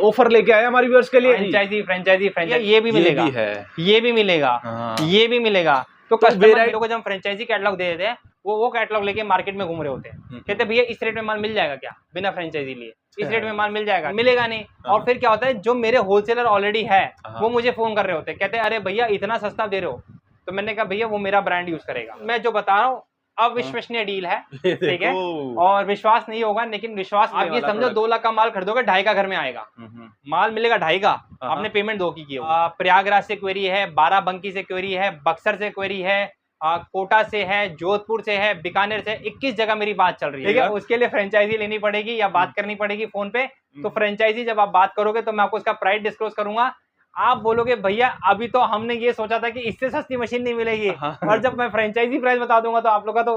Offer लेके आए हमारे व्यूअर्स के लिए, फ्रेंचाइजी ये भी मिलेगा, ये भी मिलेगा, ये भी मिलेगा। तो कस्टमर को जब हम फ्रेंचाइजी कैटलॉग दे देते हैं, वो कैटलॉग लेके मार्केट में घूम रहे होते हैं, कहते भैया इस रेट में माल मिल जाएगा क्या, बिना फ्रेंचाइजी लिए इस रेट में माल मिल जाएगा, मिलेगा नहीं। और फिर क्या होता है, जो मेरे होलसेलर ऑलरेडी है वो मुझे फोन कर रहे होते हैं, कहते हैं अरे भैया इतना सस्ता दे रहे हो। तो मैंने कहा भैया वो मेरा ब्रांड यूज करेगा, मैं जो बता रहा हूँ अविश्वसनीय डील है, ठीक है, और विश्वास नहीं होगा, लेकिन विश्वास आप ये समझो 2 लाख का माल खरीदोगे 2.5 का घर में आएगा, माल मिलेगा 2.5 का, आपने पेमेंट 2 की है। प्रयागराज से क्वेरी है, बाराबंकी से क्वेरी है, बक्सर से क्वेरी है, कोटा से है, जोधपुर से है, बीकानेर से, 21 जगह मेरी बात चल रही है, ठीक है। उसके लिए फ्रेंचाइजी लेनी पड़ेगी या बात करनी पड़ेगी फोन पे। तो फ्रेंचाइजी जब आप बात करोगे तो मैं आपको उसका प्राइस डिस्क्लोज करूंगा, आप बोलोगे भैया अभी तो हमने ये सोचा था कि इससे सस्ती मशीन नहीं मिलेगी, और जब मैं फ्रेंचाइजी प्राइस बता दूंगा तो आप लोग का तो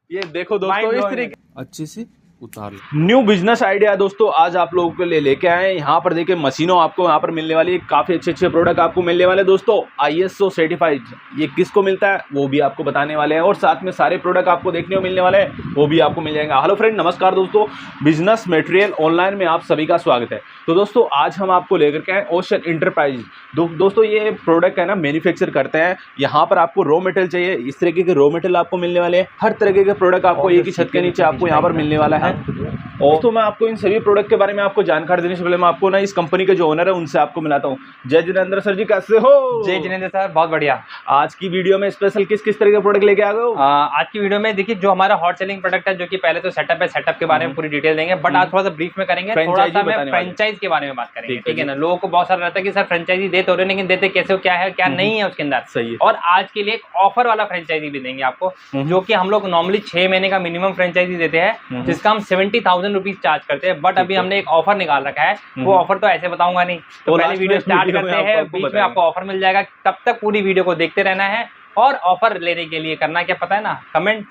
ये देखो दोस्तों इस तरीके अच्छे से उतार न्यू बिजनेस आइडिया दोस्तों आज आप लोगों के लिए लेके आए हैं। यहाँ पर देखिए मशीनों आपको यहाँ पर मिलने वाली है, काफ़ी अच्छे प्रोडक्ट आपको मिलने वाले हैं दोस्तों, ISO सर्टिफाइड। ये किसको मिलता है वो भी आपको बताने वाले हैं, और साथ में सारे प्रोडक्ट आपको देखने को मिलने वाले हैं वो भी आपको मिल जाएंगे। हेलो फ्रेंड, नमस्कार दोस्तों, बिजनेस मटेरियल ऑनलाइन में आप सभी का स्वागत है। तो दोस्तों आज हम आपको लेकर के आए ओशन एंटरप्राइज। दोस्तों ये प्रोडक्ट है ना मैन्युफैक्चर करते हैं, यहाँ पर आपको रॉ मटेरियल चाहिए, इस तरीके के रॉ मटेरियल आपको मिलने वाले हैं। हर तरीके के प्रोडक्ट आपको एक ही छत के नीचे आपको यहाँ पर मिलने वाला है। और तो मैं आपको इन सभी प्रोडक्ट के बारे में आपको जानकारी देने से पहले मैं आपको ना इस कंपनी के जो ओनर है उनसे आपको मिलाता हूँ। जय जिनेंद्र सर जी, कैसे हो? जय जिनेंद्र सर, बहुत बढ़िया। आज की वीडियो में स्पेशल किस किस तरह के प्रोडक्ट लेके आ गए हो? आज की वीडियो में देखिए जो हमारा हॉट सेलिंग प्रोडक्ट है, जो कि पहले तो सेटअप है, सेटअप के बारे में पूरी डिटेल देंगे, बट आज थोड़ा सा ब्रीफ में करेंगे, थोड़ा सा मैं फ्रेंचाइज के बारे में बात करेंगे, ठीक है ना। लोगों को बहुत सारा रहता है कि सर फ्रेंचाइजी दे तो रहे, लेकिन देते कैसे हो, क्या है क्या नहीं है उसके अंदर, सही है। और आज के लिए एक ऑफर वाला फ्रेंचाइजी भी देंगे आपको, जो कि हम लोग नॉर्मली 6 महीने का मिनिमम फ्रेंचाइजी देते हैं, जिसका हम 70,000 रुपीज चार्ज करते हैं, बट अभी हमने एक ऑफर निकाल रखा है। वो ऑफर तो ऐसे बताऊंगा नहीं, तो पहले वीडियो स्टार्ट करते हैं, बीच में आपको ऑफर मिल जाएगा, तब तक पूरी वीडियो को देखते रहना है। और ऑफर लेने के लिए करना क्या पता है ना, कमेंट,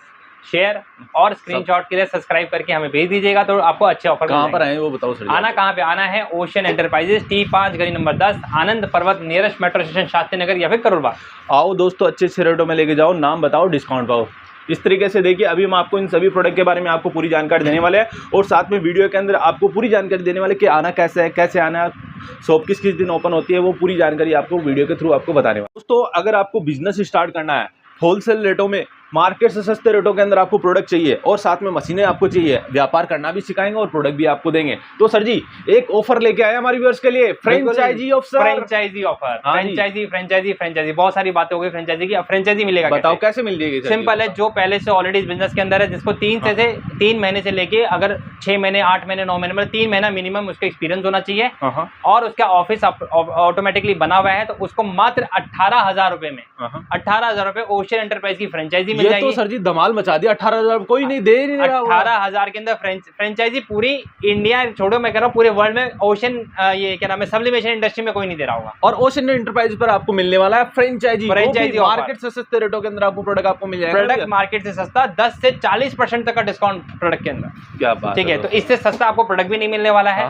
शेयर और स्क्रीनशॉट के लिए सब्सक्राइब करके हमें भेज दीजिएगा, तो आपको अच्छे ऑफर। कहाँ पर आए वो बताओ सर? आना कहाँ पे आना है, ओशन एंटरप्राइजेस, T5 गली नंबर 10, आनंद पर्वत, nearest metro station Shastri Nagar या फिर करोल बाग। आओ दोस्तों, अच्छे रेटों में लेके जाओ, नाम बताओ, डिस्काउंट पाओ। इस तरीके से देखिए अभी हम आपको इन सभी प्रोडक्ट के बारे में आपको पूरी जानकारी देने वाले हैं, और साथ में वीडियो के अंदर आपको पूरी जानकारी देने वाले कि आना कैसे है, कैसे आना है, शॉप किस दिन ओपन होती है, वो पूरी जानकारी आपको वीडियो के थ्रू आपको बताने वाले। दोस्तों अगर आपको बिजनेस स्टार्ट करना है, होलसेल रेटों में, मार्केट से सस्ते रेटों के अंदर आपको प्रोडक्ट चाहिए, और साथ में मशीनें आपको चाहिए, व्यापार करना भी सिखाएंगे और प्रोडक्ट भी आपको देंगे, तो सर जी एक ऑफर लेके आए हमारे व्यूअर्स के लिए, franchisee offer. Franchisee offer, franchisee बहुत सारी बातें हो गई फ्रेंचाइजी की। अब फ्रेंचाइजी मिलेगा, बताओ कैसे मिल जाएगी? सिंपल है, जो पहले से ऑलरेडी इस बिजनेस के अंदर है, जिसको 3 महीने से लेके अगर 6 महीने, 8 महीने, 9 महीने, मतलब 3 महीना मिनिमम उसका एक्सपीरियंस होना चाहिए, और उसका ऑफिस ऑटोमेटिकली बना हुआ है, तो उसको मात्र 18,000 रुपए में, 18,000 रुपए ओशन एंटरप्राइज की फ्रेंचाइजी मिल जाएगी। तो सर जी धमाल मचा दिया, 18,000 कोई नहीं दे नहीं रहा। 18,000 के अंदर फ्रेंचाइजी पूरी इंडिया छोड़ो, मैं कह रहा हूँ पूरे वर्ल्ड में ओशन, ये क्या नाम है, सब्लिमेशन इंडस्ट्री में कोई नहीं दे रहा होगा। और ओशन एंटरप्राइज पर आपको मिलने वाला है फ्रेंचाइजी मार्केट से सस्ते रेटों के अंदर आपको प्रोडक्ट आपको मिल जाएगा। प्रोडक्ट मार्केट से सस्ता, 10 से 40% तक का डिस्काउंट प्रोडक्ट के अंदर। क्या बात, ठीक है। तो इससे सस्ता आपको प्रोडक्ट भी नहीं मिलने वाला है,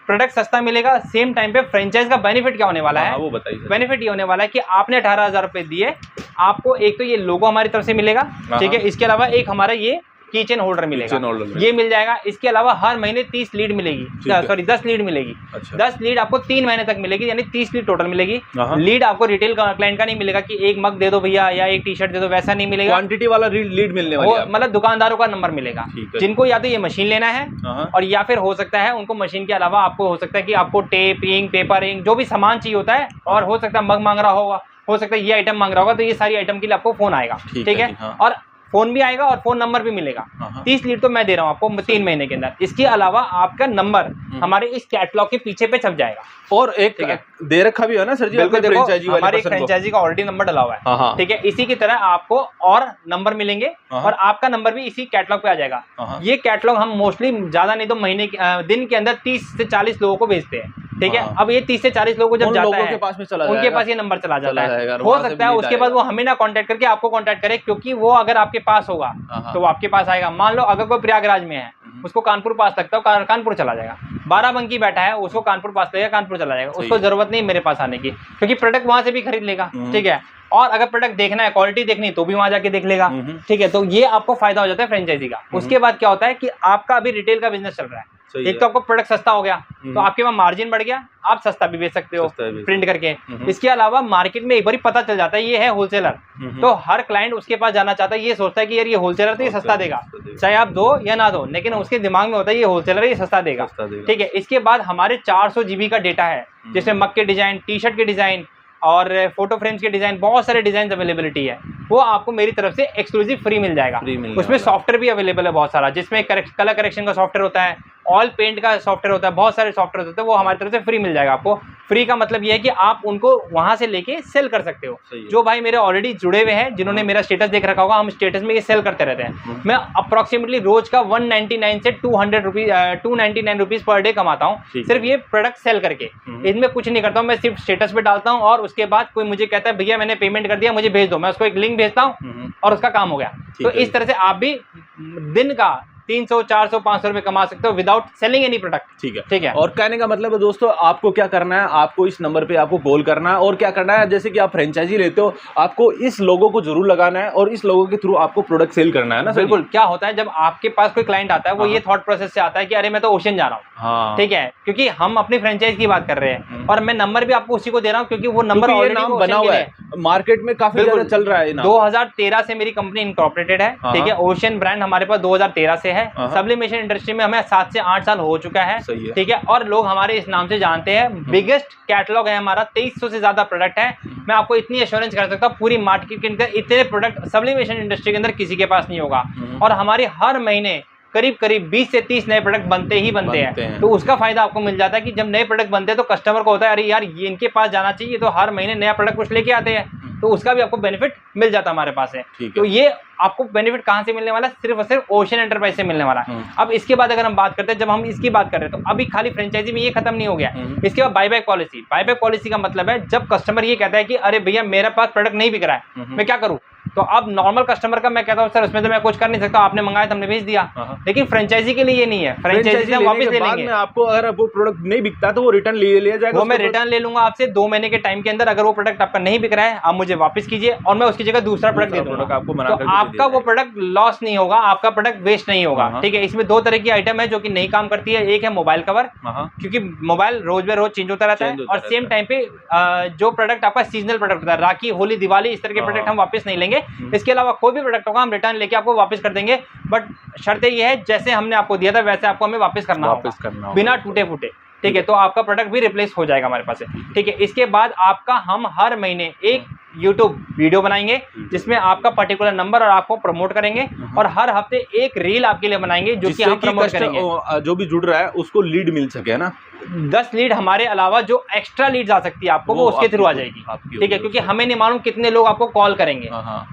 प्रोडक्ट सस्ता मिलेगा, सेम टाइम पे फ्रेंचाइज का बेनिफिट क्या होने वाला है, वो बताइए। बेनिफिट ये होने वाला है कि आपने 18,000 रुपए दिए, आपको एक तो ये लोगो हमारी तरफ से मिलेगा, ठीक है, इसके अलावा एक हमारा ये कीचेन होल्डर मिलेगा, ये मिल जाएगा। इसके अलावा हर महीने 30 लीड मिलेगी, सॉरी 10 लीड मिलेगी। 10 लीड आपको 3 महीने तक मिलेगी, यानी 30 लीड टोटल मिलेगी। लीड आपको रिटेल क्लाइंट का नहीं मिलेगा कि एक मग दे दो भैया या एक टी शर्ट दे दो, वैसा नहीं मिलेगा। क्वांटिटी वाला लीड मिलने वाला है, मतलब दुकानदारों का नंबर मिलेगा, जिनको या तो ये मशीन लेना है, और या फिर हो सकता है उनको मशीन के अलावा आपको हो सकता है कि आपको टेप, इंक, पेपर, इंक, जो भी सामान चाहिए होता है, और हो सकता है मग मांग रहा होगा, हो सकता है ये आइटम मांग रहा होगा, तो ये सारी आइटम के लिए आपको फोन आएगा, ठीक है। और फोन भी आएगा और फोन नंबर भी मिलेगा। 30 लीड तो मैं दे रहा हूँ आपको 3 महीने के अंदर। इसके अलावा आपका नंबर हमारे इस कैटलॉग के पीछे पे छप जाएगा, और एक दे रखा भी है ना सर जी, हमारे फ्रेंचाइजी का ऑलरेडी नंबर डला हुआ है, ठीक है। इसी की तरह आपको और नंबर मिलेंगे, और आपका नंबर भी इसी कैटलॉग पे आ जाएगा। ये कैटलॉग हम मोस्टली ज्यादा नहीं तो महीने दिन के अंदर 30 से 40 लोगों को भेजते हैं, ठीक है। अब ये 30 से 40 लोगों को जब जाता है, उनके पास ये नंबर चला जाता है। हो सकता है उसके बाद वो हमें ना कांटेक्ट करके आपको कांटेक्ट करे, क्योंकि वो अगर आपके पास होगा तो वो आपके पास आएगा। मान लो अगर कोई प्रयागराज में है, उसको कानपुर पास लगता है, कानपुर चला जाएगा। बाराबंकी बैठा है, उसको कानपुर पास लगेगा, कानपुर चला जाएगा। उसको जरूरत नहीं मेरे पास आने की, क्योंकि प्रोडक्ट वहां से भी खरीद लेगा, ठीक है। और अगर प्रोडक्ट देखना है, क्वालिटी देखनी, तो भी वहां जाके देख लेगा, ठीक है। तो ये आपको फायदा हो जाता है फ्रेंचाइजी का। उसके बाद क्या होता है कि आपका अभी रिटेल का बिजनेस चल रहा है, एक तो आपको प्रोडक्ट सस्ता हो गया, तो आपके पास मार्जिन बढ़ गया, आप सस्ता भी बेच सकते हो प्रिंट करके। इसके अलावा मार्केट में एक बार पता चल जाता है ये है होलसेलर, तो हर क्लाइंट उसके पास जाना चाहता है, ये सोचता है कि यार ये होलसेलर तो ये सस्ता देगा, चाहे आप दो या ना दो, लेकिन उसके दिमाग में होता है ये होलसेलर ये सस्ता देगा। ठीक है, इसके बाद हमारे 400 GB का डेटा है, जैसे मग के डिजाइन, टी शर्ट के डिजाइन और फोटो फ्रेम्स के डिजाइन, बहुत सारे डिजाइन अवेलेबिलिटी है, वो आपको मेरी तरफ से एक्सक्लूसिव फ्री मिल जाएगा। उसमें सॉफ्टवेयर भी अवेलेबल है बहुत सारा, जिसमें कलर करेक्शन का सॉफ्टवेयर होता है, ऑल पेंट का सॉफ्टवेयर होता है, बहुत सारे सॉफ्टवेयर होते हैं, वो हमारी तरफ से फ्री मिल जाएगा आपको। फ्री का मतलब ये है कि आप उनको वहां से लेके सेल कर सकते हो। जो भाई मेरे ऑलरेडी जुड़े हुए हैं, जिन्होंने मेरा स्टेटस देख रखा होगा, हम स्टेटस में ये सेल करते रहते हैं। मैं अप्रोक्सीमेटली रोज का 199 से 299 रुपीज पर डे कमाता हूँ, सिर्फ ये प्रोडक्ट सेल करके। इनमें कुछ नहीं करता हूँ, मैं सिर्फ स्टेटस पे डालता हूँ और उसके बाद कोई मुझे कहता है भैया मैंने पेमेंट कर दिया, मुझे भेज दो, मैं उसको एक लिंक भेजता हूँ और उसका काम हो गया। तो इस तरह से आप भी दिन का 300, 400, 500 रुपए कमा सकते हो विदाउट सेलिंग एनी प्रोडक्ट। ठीक है, ठीक है। और कहने का मतलब है दोस्तों, आपको क्या करना है, आपको इस नंबर पे आपको कॉल करना है और क्या करना है, जैसे कि आप फ्रेंचाइजी लेते हो, आपको इस लोगो को जरूर लगाना है और इस लोगो के थ्रू आपको प्रोडक्ट सेल करना है ना। बिल्कुल। क्या होता है जब आपके पास कोई क्लाइंट आता है, वो ये थॉट प्रोसेस से आता है कि अरे मैं तो ओशन जा रहा हूँ, ठीक है, क्योंकि हम अपनी फ्रेंचाइज की बात कर रहे हैं और मैं नंबर भी आपको उसी को दे रहा हूँ, क्योंकि वो नंबर नाम बना हुआ है, मार्केट में काफी ज्यादा चल रहा है। 2013 से मेरी कंपनी इनकॉर्पोरेटेड है, ठीक है। ओशन ब्रांड हमारे पास 2013 से है। सब्लिमेशन इंडस्ट्री में हमें 7 से 8 साल हो चुका है, ठीक है, और लोग हमारे इस नाम से जानते हैं। बिगेस्ट कैटलॉग है हमारा, 2300 से ज्यादा प्रोडक्ट है। मैं आपको इतनी एश्योरेंस कर सकता हूँ, पूरी मार्केट के अंदर इतने प्रोडक्ट सब्लिमेशन इंडस्ट्री के अंदर किसी के पास नहीं होगा। और हमारी हर महीने करीब 20 से 30 नए प्रोडक्ट बनते हैं। तो उसका फायदा आपको मिल जाता है कि जब नए प्रोडक्ट बनते हैं तो कस्टमर को होता है अरे यार ये इनके पास जाना चाहिए, तो हर महीने नया प्रोडक्ट कुछ लेके आते हैं, तो उसका भी आपको बेनिफिट मिल जाता है हमारे पास है। तो ये आपको बेनिफिट कहाँ से मिलने वाला है, सिर्फ और सिर्फ ओशन एंटरप्राइज से मिलने वाला है। अब इसके बाद अगर हम बात करते हैं, जब हम इसकी बात कर रहे हैं, तो अभी खाली फ्रेंचाइजी में ये खत्म नहीं हो गया। इसके बाद बायबैक पॉलिसी। बायबैक पॉलिसी का मतलब है जब कस्टमर ये कहता है कि अरे भैया मेरे पास प्रोडक्ट नहीं बिक रहा है, मैं क्या करूँ, तो अब नॉर्मल कस्टमर का मैं कहता हूँ सर उसमें तो मैं कुछ कर नहीं सकता, आपने मंगाया तो हमने भेज दिया। लेकिन फ्रेंचाइजी के लिए ये नहीं है, फ्रेंचाइजी से वापस ले लेंगे। आपको अगर वो प्रोडक्ट नहीं बिकता तो वो रिटर्न ले लिया जाएगा, वो मैं रिटर्न ले लूंगा आपसे 2 महीने के टाइम के अंदर। अगर वो प्रोडक्ट आपका नहीं बिक रहा है, आप मुझे वापस कीजिए और मैं उसकी जगह दूसरा प्रोडक्ट दे दूंगा आपको। तो आपका वो प्रोडक्ट लॉस नहीं होगा, आपका प्रोडक्ट वेस्ट नहीं होगा, ठीक है। इसमें 2 तरह की आइटम है जो कि नहीं काम करती है। एक है मोबाइल कवर, क्योंकि मोबाइल रोज बाय रोज चेंज होता रहता है, और सेम टाइम पे जो प्रोडक्ट आपका सीजनल प्रोडक्ट होता है, राखी, होली, दिवाली, इस तरह के प्रोडक्ट हम वापस नहीं लेंगे। इसके अलावा कोई भी प्रोडक्ट होगा हम रिटर्न लेके आपको वापस कर देंगे, बट शर्त ये है जैसे हमने आपको दिया था वैसे आपको हमें वापस करना होगा, बिना टूटे फूटे, ठीक है। तो आपका प्रोडक्ट भी रिप्लेस हो जाएगा हमारे पास से, ठीक है। इसके बाद आपका हम हर महीने एक YouTube वीडियो बनाएंगे जिसमें आपका पर्टिकुलर नंबर और आपको प्रमोट करेंगे, और हर हफ्ते एक रील आपके लिए बनाएंगे जो कि हम प्रमोट करेंगे। जो भी जुड़ रहा है उसको लीड मिल सके ना, 10 लीड हमारे अलावा जो एक्स्ट्रा लीड आ सकती है आपको वो उसके थ्रू आ जाएगी, ठीक है। क्योंकि हमें नहीं मालूम कितने लोग आपको कॉल करेंगे,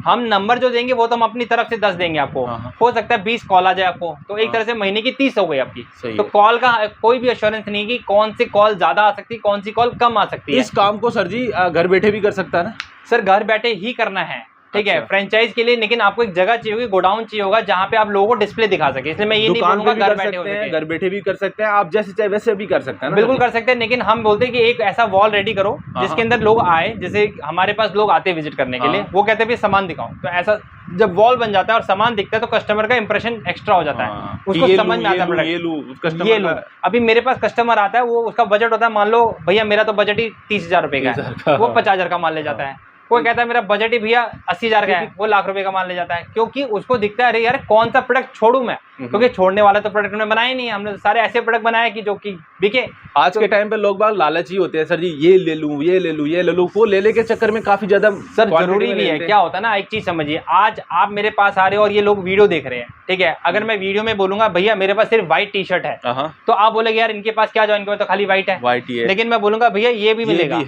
हम नंबर जो देंगे वो तो हम अपनी तरफ से 10 देंगे आपको। हो सकता है 20 कॉल आ जाए आपको, तो एक तरह से महीने की 30 हो गई आपकी। तो कॉल का कोई भी एश्योरेंस नहीं कि कौन सी कॉल ज्यादा आ सकती है, कौन सी कॉल कम आ सकती है। इस काम को सर जी घर बैठे भी कर सकता है ना? सर घर बैठे ही करना है, ठीक है, फ्रेंचाइज के लिए। लेकिन आपको एक जगह चाहिए होगी, गोडाउन चाहिए होगा जहाँ पे आप लोगों को डिस्प्ले दिखा सके। इसलिए मैं ये नहीं बोलूंगा घर बैठे हो सकते हैं, घर बैठे भी कर सकते हैं, आप जैसे चाहे वैसे भी कर सकते हैं, बिल्कुल कर सकते हैं। लेकिन हम बोलते हैं कि एक ऐसा वॉल रेडी करो जिसके अंदर लोग आए, जैसे हमारे पास लोग आते हैं विजिट करने के लिए, वो कहते हैं सामान दिखाओ, तो ऐसा जब वॉल बन जाता है और सामान दिखता है तो कस्टमर का इंप्रेशन एक्स्ट्रा हो जाता है, उसको समझ में आता है ये लो। अभी मेरे पास कस्टमर आता है, वो उसका बजट होता है, मान लो भैया मेरा तो बजट ही 30,000 रुपए का है, वो 50,000 का माल ले जाता है। कोई कहता है मेरा बजट ही भैया 80,000 का है, वो लाख रुपए का माल ले जाता है, क्योंकि उसको दिखता है अरे यार कौन सा प्रोडक्ट छोड़ू मैं, क्योंकि छोड़ने वाला तो प्रोडक्ट हमने बनाया नहीं है, हमने सारे ऐसे प्रोडक्ट बनाए कि जो कि बिके। आज के टाइम पे लोग बाग लालची होते हैं, सर जी ये ले लूं, ये ले लूं, ये ले लूं, वो ले के चक्कर में काफी ज्यादा सर जरूरी भी है। क्या होता है ना, एक चीज समझिए, आज आप मेरे पास आ रहे हो और ये लोग वीडियो देख रहे हैं, ठीक है। अगर मैं वीडियो में बोलूंगा भैया मेरे पास सिर्फ व्हाइट टी शर्ट है, तो आप बोलेंगे यार इनके पास क्या जाओ, इनके पास तो खाली व्हाइट है। लेकिन मैं बोलूंगा भैया ये भी मिलेगा,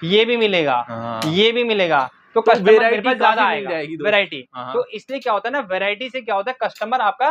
ये भी मिलेगा, ये भी मिलेगा, तो कस्टमर मेरे पास ज्यादा आएगा, वैरायटी। तो इसलिए क्या होता है ना, वैरायटी से क्या होता है, कस्टमर आपका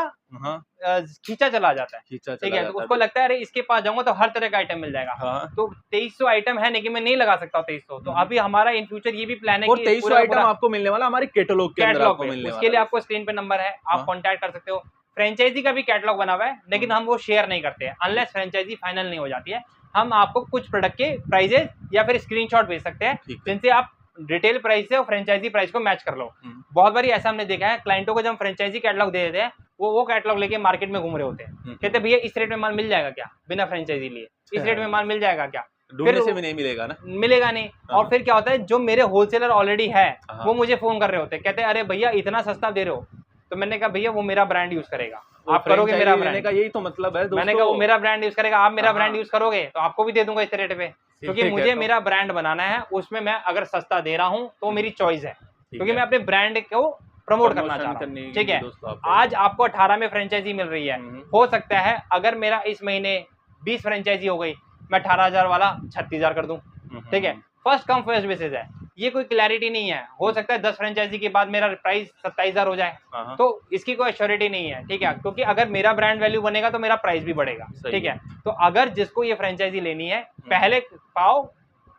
खींचा चला जाता है, ठीक है। तो उसको लगता है अरे इसके पास जाऊंगा तो हर तरह का आइटम मिल जाएगा। तो 2300 आइटम है, लेकिन मैं नहीं लगा सकता 2300। तो अभी हमारा इन फ्यूचर ये भी प्लान है कि 2300 आइटम आपको मिलने वाला हमारे कैटलॉग के अंदर आपको मिलने वाला। उसके लिए आपको स्क्रीन पे नंबर है, आप कॉन्टैक्ट कर सकते हो। फ्रेंचाइजी का भी कैटलॉग बना हुआ है, लेकिन हम वो शेयर नहीं करते हैं अनलेस फ्रेंचाइजी फाइनल नहीं हो जाती है। हम आपको कुछ प्रोडक्ट के प्राइजेस या फिर स्क्रीनशॉट भेज सकते हैं, जिनसे आप रिटेल प्राइस से और फ्रेंचाइजी प्राइस को मैच कर लो। बहुत बारी ऐसा हमने देखा है, क्लाइंटों को जब हम फ्रेंचाइजी कैटलॉग दे देते हैं, वो कैटलॉग लेके मार्केट में घूम रहे होते हैं, कहते भैया इस रेट में माल मिल जाएगा क्या बिना फ्रेंचाइजी लिए, इस रेट में माल मिल जाएगा क्या, ढूंढने से भी नहीं मिलेगा ना, मिलेगा नहीं। और फिर क्या होता है, जो मेरे होलसेलर ऑलरेडी है वो मुझे फोन कर रहे होते हैं, कहते हैं अरे भैया इतना सस्ता दे रहे हो, तो मैंने कहा भैया वो मेरा ब्रांड यूज करेगा, आप करोगे मेरा ब्रांड का, यही तो मतलब है। मैंने कहा वो मेरा ब्रांड यूज करेगा, आप मेरा ब्रांड यूज करोगे तो आपको भी दे दूंगा इस रेट पे, क्योंकि मुझे मेरा ब्रांड बनाना है, उसमें मैं अगर सस्ता दे रहा हूँ तो मेरी चॉइस है, क्योंकि मैं अपने ब्रांड को प्रमोट करना चाह रहा हूँ। ठीक है, आज आपको 18 में फ्रेंचाइजी मिल रही है, हो सकता है अगर मेरा इस महीने 20 फ्रेंचाइजी हो गई, मैं 18,000 वाला 36,000 कर दूं। ठीक है, फर्स्ट कम फर्स्ट बेसिस है, ये कोई क्लैरिटी नहीं है, हो सकता है 10 फ्रेंचाइजी के बाद मेरा प्राइस 27,000 हो जाए, तो इसकी कोई एश्योरिटी नहीं है। ठीक है, क्योंकि अगर मेरा ब्रांड वैल्यू बनेगा तो मेरा प्राइस भी बढ़ेगा। ठीक है, तो अगर जिसको ये फ्रेंचाइजी लेनी है, पहले पाओ,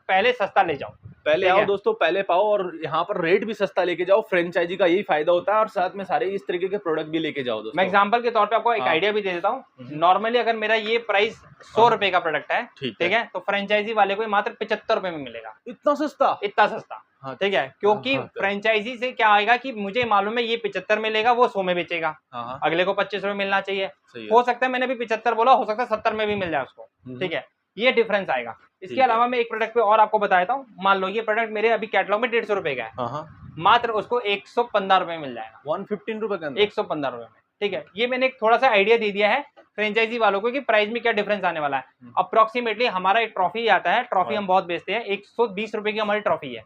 पहले सस्ता ले जाओ, पहले आओ दोस्तों, पहले पाओ, और यहाँ पर रेट भी सस्ता लेके जाओ। फ्रेंचाइजी का यही फायदा होता है, और साथ में सारे इस तरीके के प्रोडक्ट भी लेके जाओ दोस्तों। मैं एग्जांपल के तौर पे आपको एक आइडिया भी दे देता हूँ। नॉर्मली अगर मेरा ये प्राइस 100 रुपए का प्रोडक्ट है, ठीक है, तो फ्रेंचाइजी वाले को मात्र 75 रुपए में मिलेगा। इतना सस्ता, इतना सस्ता। ठीक है, क्योंकि फ्रेंचाइजी से क्या आएगा कि मुझे मालूम है ये 75 में लेगा, वो 100 में बेचेगा, अगले को 25 रुपए मिलना चाहिए। हो सकता है मैंने भी 75 बोला, हो सकता है 70 में भी मिल जाए उसको। ठीक है, ये डिफरेंस आएगा। इसके अलावा मैं एक प्रोडक्ट पे और आपको बताता हूँ। मान लो ये प्रोडक्ट मेरे अभी कैटलॉग में 150 रुपए का है, मात्र उसको 115 रुपए मिल जाएगा, 115 रुपए का, 115 रुपए में। ठीक है, ये मैंने एक थोड़ा सा आइडिया दे दिया है फ्रेंचाइजी वालों को कि प्राइस में क्या डिफरेंस आने वाला है। अप्रोक्सीमेटली हमारा एक ट्रॉफी आता है, ट्रॉफी हम बहुत बेचते हैं, 120 रुपए की हमारी ट्रॉफी है।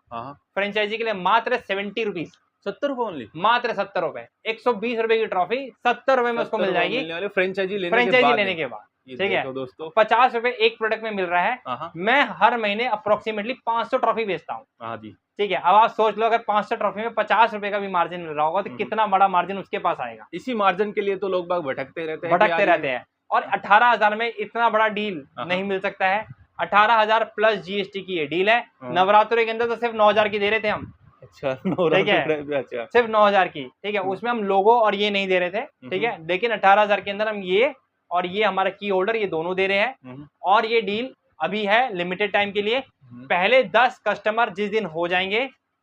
फ्रेंचाइजी के लिए मात्र 70 रुपीज, 70 रुपए ओनली, मात्र 70 रुपए। 120 रुपए की ट्रॉफी 70 रुपए में उसको मिल जाएगी फ्रेंचाइजी लेने के बाद। ठीक है, दोस्तों 50 रुपए एक प्रोडक्ट में मिल रहा है। मैं हर महीने अप्रोक्सीमेटली 500 ट्रॉफी बेचता हूँ। ठीक है, अब आप सोच लो अगर 500 ट्रॉफी में 50 रुपए का भी मार्जिन मिल रहा होगा तो कितना बड़ा मार्जिन उसके पास आएगा। इसी मार्जिन के लिए तो लोग बाग भटकते रहते हैं। और 18,000 में इतना बड़ा डील नहीं मिल सकता है। 18,000 प्लस जीएसटी की ये डील है। नवरात्रि के अंदर तो सिर्फ 9,000 की दे रहे थे हम। अच्छा, ठीक है, सिर्फ 9,000 की। ठीक है, उसमें हम लोगो और ये नहीं दे रहे थे। ठीक है, लेकिन 18,000 के अंदर हम ये और ये हमारा की होल्डर ये दोनों दे रहे हैं। और ये डील अभी है लिमिटेड टाइम के लिए। पहले 10 कस्टमर जिस दिन हो जाएंगे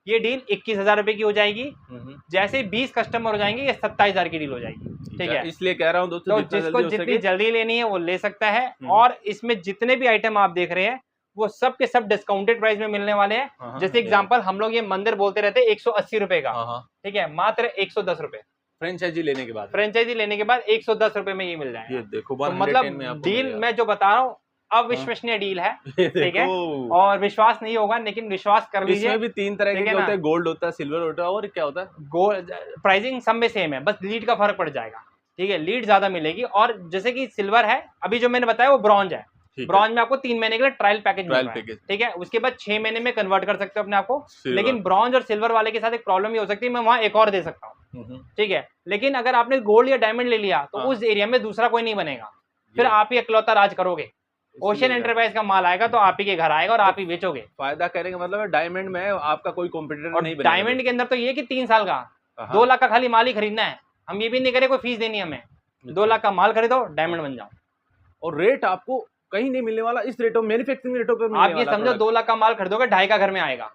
ये डील 21,000 रुपए की हो जाएगी। जैसे 20 कस्टमर हो जाएंगे ये 27,000 की डील हो जाएगी। ठीक है, इसलिए कह रहा हूं दोस्तों, तो जिसको जितनी जल्दी लेनी है वो ले सकता है। और इसमें जितने भी आइटम आप देख रहे हैं वो सब के सब डिस्काउंटेड प्राइस में मिलने वाले हैं। जैसे एग्जांपल हम लोग ये मंदिर बोलते रहते हैं 180 रुपए का। ठीक है, मात्र 110 रुपए फ्रेंचाइजी लेने के बाद, 110 रुपए में ये मिल जाएगा। ये देखो, तो मतलब डील मैं जो बता रहा हूँ अविश्वसनीय डील है। ठीक है, और विश्वास नहीं होगा लेकिन विश्वास कर लीजिए। इसमें भी 3 तरह के होते हैं, गोल्ड होता है, सिल्वर होता है, और क्या होता है, गोल्ड। प्राइसिंग सब में सेम है, बस लीड का फर्क पड़ जाएगा। ठीक है, लीड ज्यादा मिलेगी। और जैसे कि सिल्वर है, अभी जो मैंने बताया वो ब्रॉन्ज है। ब्रॉन्ज में आपको 3 महीने के लिए ट्रायल पैकेज मिल रहा है। ठीक है, उसके बाद 6 महीने में कन्वर्ट कर सकते हो अपने आप को। लेकिन ब्रॉन्ज और सिल्वर वाले के साथ एक प्रॉब्लम ये हो सकती है, मैं वहां एक और दे सकता हूँ। ठीक है, लेकिन अगर आपने गोल्ड या डायमंड ले लिया तो उस एरिया में दूसरा कोई नहीं बनेगा, फिर आप ही इकलौता राज करोगे। ओशियन एंटरप्राइज का माल आएगा तो आप ही के घर आएगा और आप ही बेचोगे। फायदा करेंगे, मतलब डायमंड में आपका कोई कॉम्पिटिटर नहीं बनेगा। डायमंड के अंदर तो ये कि 3 साल का 2 लाख का खाली माल ही खरीदना है। हम ये भी नहीं करें कोई फीस देनी है हमें। 2 लाख का माल खरीदो, डायमंड बन जाओ। और रेट आपको कहीं नहीं मिलने वाला, इस रेटों मैन्युफैक्चरिंग रेटों पे आप ये समझो 2 लाख का माल खरीदोगे 2.5 का घर में आएगा।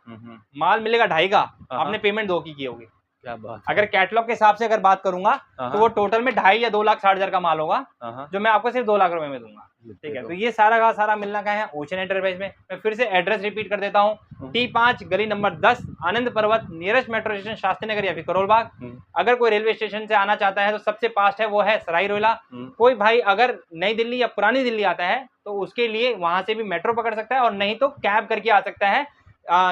माल मिलेगा 2.5 का, आपने पेमेंट 2 की होगी। क्या बात। अगर कैटलॉग के हिसाब से अगर बात करूंगा तो वो टोटल में 2.5 या 2,60,000 का माल होगा जो मैं आपको सिर्फ 2 लाख रुपए में दूंगा। ठीक है, तो ये सारा का सारा मिलना का है ओशियन एंटरप्राइज में। मैं फिर से एड्रेस रिपीट कर देता हूँ, T5 गली नंबर 10 आनंद पर्वत, nearest metro station Shastri Nagar या फिर करोल बाग। अगर कोई रेलवे स्टेशन से आना चाहता है तो सबसे पास है वो है सराय रोहिला। कोई भाई अगर नई दिल्ली या पुरानी दिल्ली आता है तो उसके लिए वहां से भी मेट्रो पकड़ सकता है, और नहीं तो कैब करके आ सकता है।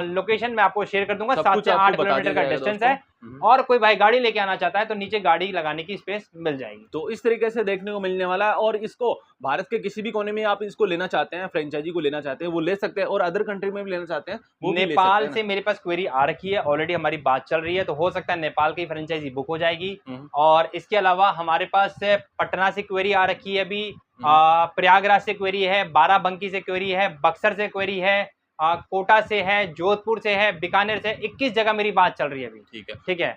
लोकेशन मैं आपको शेयर कर दूंगा, 7 से 8 किलोमीटर का डिस्टेंस है। और कोई भाई गाड़ी लेके आना चाहता है तो नीचे गाड़ी लगाने की स्पेस मिल जाएगी। तो इस तरीके से देखने को मिलने वाला है। और इसको भारत के किसी भी कोने में आप इसको लेना चाहते हैं, फ्रेंचाइजी को लेना चाहते हैं वो ले सकते हैं, और अदर कंट्री में भी लेना चाहते हैं वो नेपाल से मेरे पास क्वेरी आ रखी है, ऑलरेडी हमारी बात चल रही है, तो हो सकता है नेपाल की फ्रेंचाइजी बुक हो जाएगी। और इसके अलावा हमारे पास पटना से क्वेरी आ रखी है, अभी प्रयागराज से क्वेरी है, बाराबंकी से क्वेरी है, बक्सर से क्वेरी है, कोटा से है, जोधपुर से है, बीकानेर से, 21 जगह मेरी बात चल रही है अभी। ठीक है, ठीक है।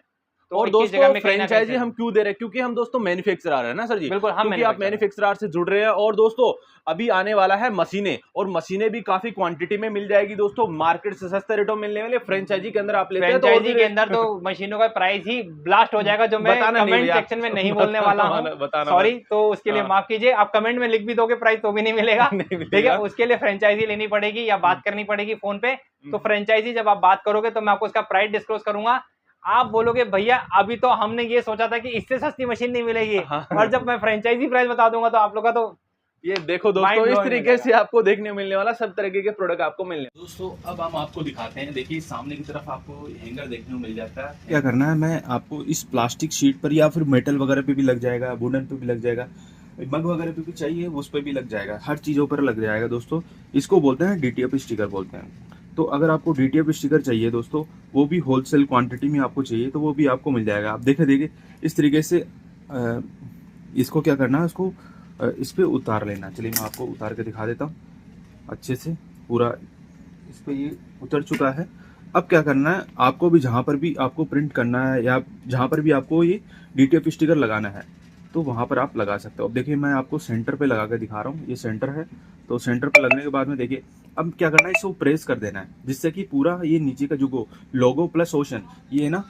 तो और दोस्तों फ्रेंचाइजी हम क्यों दे रहे हैं, क्योंकि हम दोस्तों मैन्युफैक्चरर है ना सर जी, बिल्कुल, क्योंकि आप मैन्युफैक्चरर से जुड़ रहे हैं। और दोस्तों अभी आने वाला है मशीनें, और मशीनें भी काफी क्वांटिटी में मिल जाएगी दोस्तों, मार्केट से सस्ते रेटों में मिलने वाले। फ्रेंचाइजी के अंदर आप लेते हैं तो फ्रेंचाइजी के अंदर तो मशीनों का प्राइस ही ब्लास्ट हो जाएगा, जो मैं कमेंट सेक्शन में नहीं बोलने वाला हूं, सॉरी। तो उसके लिए माफ कीजिए, आप कमेंट में लिख भी दोगे प्राइस तो भी नहीं मिलेगा, ठीक है। उसके लिए फ्रेंचाइजी लेनी पड़ेगी या बात करनी पड़ेगी फोन पे। तो फ्रेंचाइजी जब आप बात करोगे तो मैं आपको उसका प्राइस डिस्क्लोज करूंगा। आप बोलोगे भैया अभी तो हमने ये सोचा था कि इससे सस्ती मशीन नहीं मिलेगी, और जब मैं फ्रेंचाइजी प्राइस बता दूंगा तो आप लोग का तो ये देखो दोस्तों, इस तरीके से आपको देखने मिलने वाला सब तरीके के प्रोडक्ट आपको मिलने। दोस्तों अब हम आपको दिखाते हैं, देखिए सामने की तरफ आपको हैंगर देखने को मिल जाता है। क्या करना है, मैं आपको इस प्लास्टिक शीट पर या फिर मेटल वगैरह पे भी लग जाएगा, वुडन पे भी लग जाएगा, मग वगैरह पे भी चाहिए उस पर भी लग जाएगा, हर चीज़ों पर लग जाएगा दोस्तों। इसको बोलते हैं DTF स्टिकर बोलते हैं। तो अगर आपको DTF स्टिकर चाहिए दोस्तों, वो भी होलसेल क्वांटिटी में आपको चाहिए तो वो भी आपको मिल जाएगा। आप देखिए इस तरीके से इसको क्या करना है, इसको इस पर उतार लेना। चलिए मैं आपको उतार के दिखा देता हूँ अच्छे से। पूरा इस पर ये उतर चुका है। अब क्या करना है, आपको भी जहाँ पर भी आपको प्रिंट करना है या जहाँ पर भी आपको ये DTF स्टिकर लगाना है तो वहाँ पर आप लगा सकते हो। अब देखिए मैं आपको सेंटर पे लगा के दिखा रहा हूँ, ये सेंटर है। तो सेंटर पे लगने के बाद में देखिए अब क्या करना है, इसको प्रेस कर देना है, जिससे कि पूरा ये नीचे का जो लोगो प्लस ओशन ये ना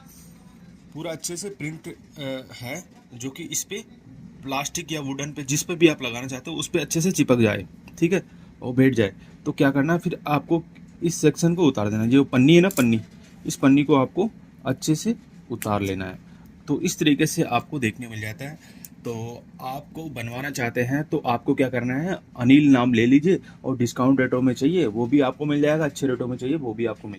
पूरा अच्छे से प्रिंट है, जो कि इस पे प्लास्टिक या वुडन पे जिस पे भी आप लगाना चाहते हो उस पे अच्छे से चिपक जाए, ठीक है, और बैठ जाए। तो क्या करना है, फिर आपको इस सेक्शन को उतार देना, जो पन्नी है ना, पन्नी, इस पन्नी को आपको अच्छे से उतार लेना है। तो इस तरीके से आपको देखने मिल जाता है। तो आपको बनवाना चाहते हैं तो आपको क्या करना है, अनिल नाम ले लीजिए, और डिस्काउंट रेटों में चाहिए वो भी आपको मिल जाएगा, अच्छे रेटों में चाहिए वो भी आपको मिल